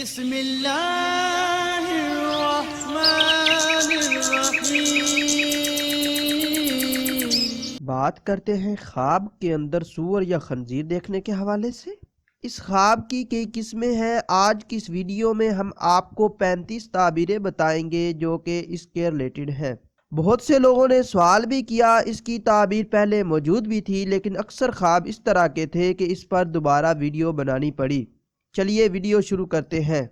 بسم اللہ الرحمن الرحیم۔ بات کرتے ہیں خواب کے اندر سور یا خنزیر دیکھنے کے حوالے سے۔ اس خواب کی کئی قسمیں ہیں۔ آج کی اس ویڈیو میں ہم آپ کو 35 تعبیریں بتائیں گے جو کہ اس کے ریلیٹڈ ہیں۔ بہت سے لوگوں نے سوال بھی کیا، اس کی تعبیر پہلے موجود بھی تھی لیکن اکثر خواب اس طرح کے تھے کہ اس پر دوبارہ ویڈیو بنانی پڑی۔ چلیے ویڈیو شروع کرتے ہیں۔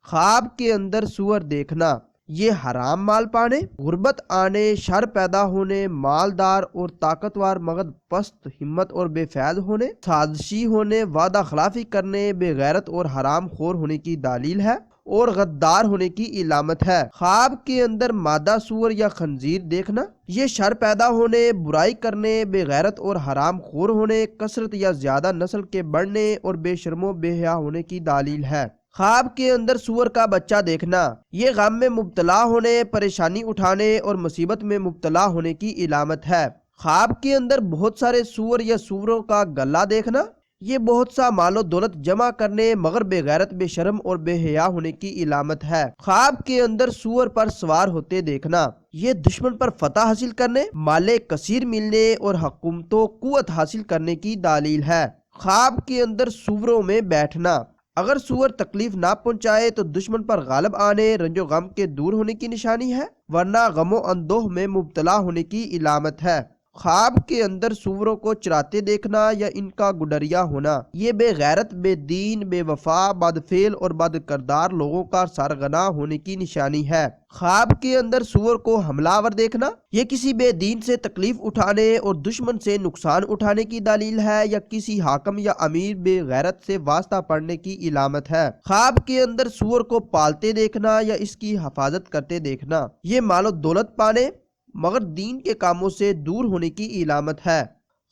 خواب کے اندر سور دیکھنا، یہ حرام مال پانے، غربت آنے، شر پیدا ہونے، مالدار اور طاقتور مگر پست ہمت اور بے فیض ہونے، سازشی ہونے، وعدہ خلافی کرنے، بے غیرت اور حرام خور ہونے کی دلیل ہے اور غدار ہونے کی علامت ہے۔ خواب کے اندر مادہ سور یا خنزیر دیکھنا، یہ شر پیدا ہونے، برائی کرنے، بے غیرت اور حرام خور ہونے، کثرت یا زیادہ نسل کے بڑھنے اور بے شرم و بے حیا ہونے کی دلیل ہے۔ خواب کے اندر سور کا بچہ دیکھنا، یہ غم میں مبتلا ہونے، پریشانی اٹھانے اور مصیبت میں مبتلا ہونے کی علامت ہے۔ خواب کے اندر بہت سارے سور یا سوروں کا گلہ دیکھنا، یہ بہت سا مال و دولت جمع کرنے مگر بے غیرت، بے شرم اور بے حیا ہونے کی علامت ہے۔ خواب کے اندر سور پر سوار ہوتے دیکھنا، یہ دشمن پر فتح حاصل کرنے، مال کثیر ملنے اور حکومت و قوت حاصل کرنے کی دلیل ہے۔ خواب کے اندر سوروں میں بیٹھنا، اگر سور تکلیف نہ پہنچائے تو دشمن پر غالب آنے، رنج و غم کے دور ہونے کی نشانی ہے، ورنہ غم و اندوہ میں مبتلا ہونے کی علامت ہے۔ خواب کے اندر سوروں کو چراتے دیکھنا یا ان کا گڈریا ہونا، یہ بے غیرت، بے دین، بے وفا، بدفعل اور بد کردار لوگوں کا سرغنہ ہونے کی نشانی ہے۔ خواب کے اندر سور کو حملہ آور دیکھنا، یہ کسی بے دین سے تکلیف اٹھانے اور دشمن سے نقصان اٹھانے کی دلیل ہے یا کسی حاکم یا امیر بے غیرت سے واسطہ پڑنے کی علامت ہے۔ خواب کے اندر سور کو پالتے دیکھنا یا اس کی حفاظت کرتے دیکھنا، یہ مال و دولت پانے مگر دین کے کاموں سے دور ہونے کی علامت ہے۔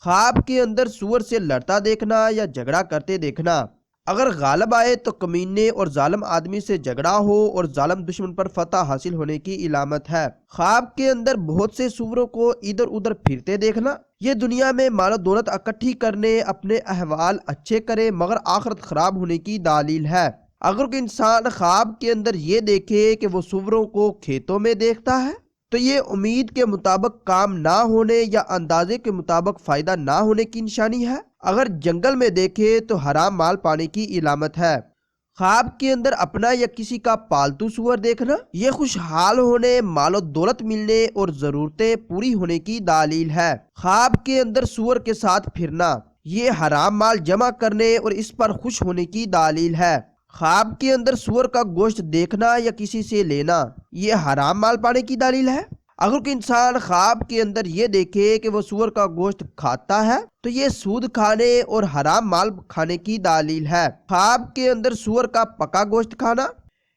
خواب کے اندر سور سے لڑتا دیکھنا یا جھگڑا کرتے دیکھنا، اگر غالب آئے تو کمینے اور ظالم آدمی سے جھگڑا ہو اور ظالم دشمن پر فتح حاصل ہونے کی علامت ہے۔ خواب کے اندر بہت سے سوروں کو ادھر ادھر پھرتے دیکھنا، یہ دنیا میں مال و دولت اکٹھی کرنے، اپنے احوال اچھے کرے مگر آخرت خراب ہونے کی دلیل ہے۔ اگر کوئی انسان خواب کے اندر یہ دیکھے کہ وہ سوروں کو کھیتوں میں دیکھتا ہے تو یہ امید کے مطابق کام نہ ہونے یا اندازے کے مطابق فائدہ نہ ہونے کی نشانی ہے، اگر جنگل میں دیکھے تو حرام مال پانے کی علامت ہے۔ خواب کے اندر اپنا یا کسی کا پالتو سور دیکھنا، یہ خوشحال ہونے، مال و دولت ملنے اور ضرورتیں پوری ہونے کی دلیل ہے۔ خواب کے اندر سور کے ساتھ پھرنا، یہ حرام مال جمع کرنے اور اس پر خوش ہونے کی دلیل ہے۔ خواب کے اندر سور کا گوشت دیکھنا یا کسی سے لینا، یہ حرام مال پانے کی دلیل ہے۔ اگر کوئی انسان خواب کے اندر یہ دیکھے کہ وہ سور کا گوشت کھاتا ہے تو یہ سود کھانے اور حرام مال کھانے کی دلیل ہے۔ خواب کے اندر سور کا پکا گوشت کھانا،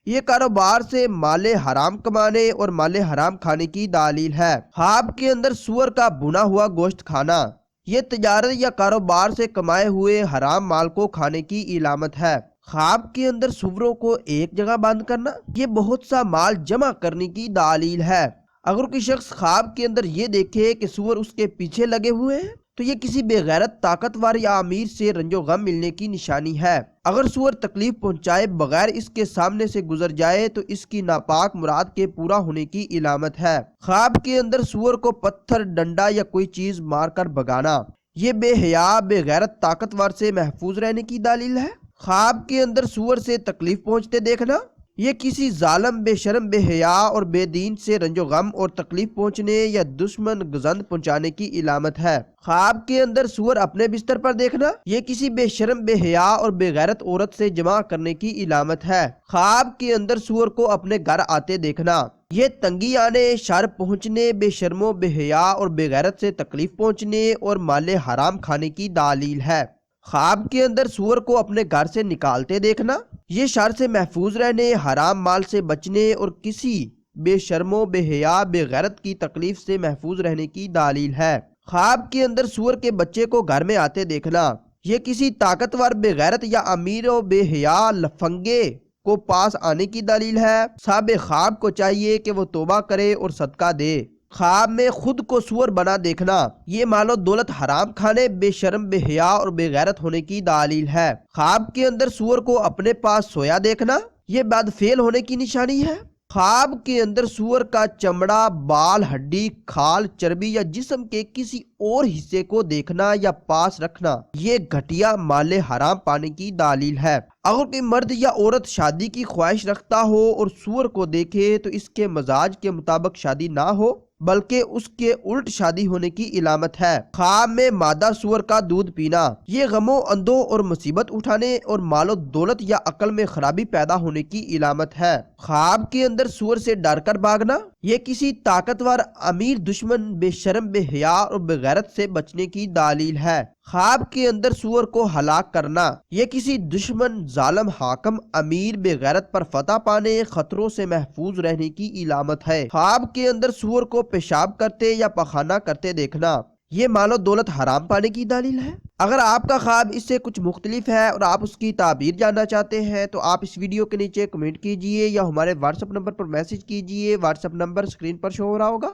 یہ کاروبار سے مال حرام کمانے اور مال حرام کھانے کی دلیل ہے۔ خواب کے اندر سور کا بنا ہوا گوشت کھانا، یہ تجارت یا کاروبار سے کمائے ہوئے حرام مال کو کھانے کی علامت ہے۔ خواب کے اندر سوروں کو ایک جگہ بند کرنا، یہ بہت سا مال جمع کرنے کی دلیل ہے۔ اگر کوئی شخص خواب کے اندر یہ دیکھے کہ سور اس کے پیچھے لگے ہوئے ہیں تو یہ کسی بے غیرت، طاقتور یا امیر سے رنج و غم ملنے کی نشانی ہے۔ اگر سور تکلیف پہنچائے بغیر اس کے سامنے سے گزر جائے تو اس کی ناپاک مراد کے پورا ہونے کی علامت ہے۔ خواب کے اندر سور کو پتھر، ڈنڈا یا کوئی چیز مار کر بھگانا، یہ بے حیا، بے غیرت، طاقتور سے محفوظ رہنے کی دلیل ہے۔ خواب کے اندر سور سے تکلیف پہنچتے دیکھنا، یہ کسی ظالم، بے شرم، بے حیا اور بے دین سے رنج و غم اور تکلیف پہنچنے یا دشمن گزند پہنچانے کی علامت ہے۔ خواب کے اندر سور اپنے بستر پر دیکھنا، یہ کسی بے شرم، بے حیا اور بے غیرت عورت سے جمع کرنے کی علامت ہے۔ خواب کے اندر سور کو اپنے گھر آتے دیکھنا، یہ تنگی آنے، شر پہنچنے، بے شرم و بے حیا اور بے غیرت سے تکلیف پہنچنے اور مال حرام کھانے کی دلیل ہے۔ خواب کے اندر سور کو اپنے گھر سے نکالتے دیکھنا، یہ شر سے محفوظ رہنے، حرام مال سے بچنے اور کسی بے شرم و بے حیا، بے غیرت کی تکلیف سے محفوظ رہنے کی دلیل ہے۔ خواب کے اندر سور کے بچے کو گھر میں آتے دیکھنا، یہ کسی طاقتور، بے غیرت یا امیر و بے حیا لفنگے کو پاس آنے کی دلیل ہے۔ صاحب خواب کو چاہیے کہ وہ توبہ کرے اور صدقہ دے۔ خواب میں خود کو سور بنا دیکھنا، یہ مال و دولت حرام کھانے، بے شرم، بے حیا اور بے غیرت ہونے کی دلیل ہے۔ خواب کے اندر سور کو اپنے پاس سویا دیکھنا، یہ بد فعل ہونے کی نشانی ہے۔ خواب کے اندر سور کا چمڑا، بال، ہڈی، کھال، چربی یا جسم کے کسی اور حصے کو دیکھنا یا پاس رکھنا یہ گھٹیا مال حرام پانے کی دلیل ہے۔ اگر کوئی مرد یا عورت شادی کی خواہش رکھتا ہو اور سور کو دیکھے تو اس کے مزاج کے مطابق شادی نہ ہو بلکہ اس کے الٹ شادی ہونے کی علامت ہے۔ خواب میں مادہ سور کا دودھ پینا یہ غموں، اندوں اور مصیبت اٹھانے اور مال و دولت یا عقل میں خرابی پیدا ہونے کی علامت ہے۔ خواب کے اندر سور سے ڈر کر بھاگنا یہ کسی طاقتور امیر دشمن، بے شرم، بے حیا اور بے غیرت سے بچنے کی دلیل ہے۔ خواب کے اندر سور کو ہلاک کرنا یہ کسی دشمن، ظالم حاکم، امیر، بے غیرت پر فتح پانے، خطروں سے محفوظ رہنے کی علامت ہے۔ خواب کے اندر سور کو پیشاب کرتے یا پخانہ کرتے دیکھنا یہ مال و دولت حرام پانے کی دلیل ہے۔ اگر آپ کا خواب اس سے کچھ مختلف ہے اور آپ اس کی تعبیر جاننا چاہتے ہیں تو آپ اس ویڈیو کے نیچے کمنٹ کیجئے یا ہمارے واٹس ایپ نمبر پر میسج کیجئے۔ واٹس ایپ نمبر اسکرین پر شو ہو رہا ہوگا۔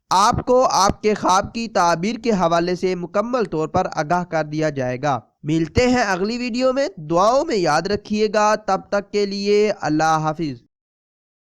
آپ کو آپ کے خواب کی تعبیر کے حوالے سے مکمل طور پر آگاہ کر دیا جائے گا۔ ملتے ہیں اگلی ویڈیو میں، دعاؤں میں یاد رکھیے گا۔ تب تک کے لیے اللہ حافظ۔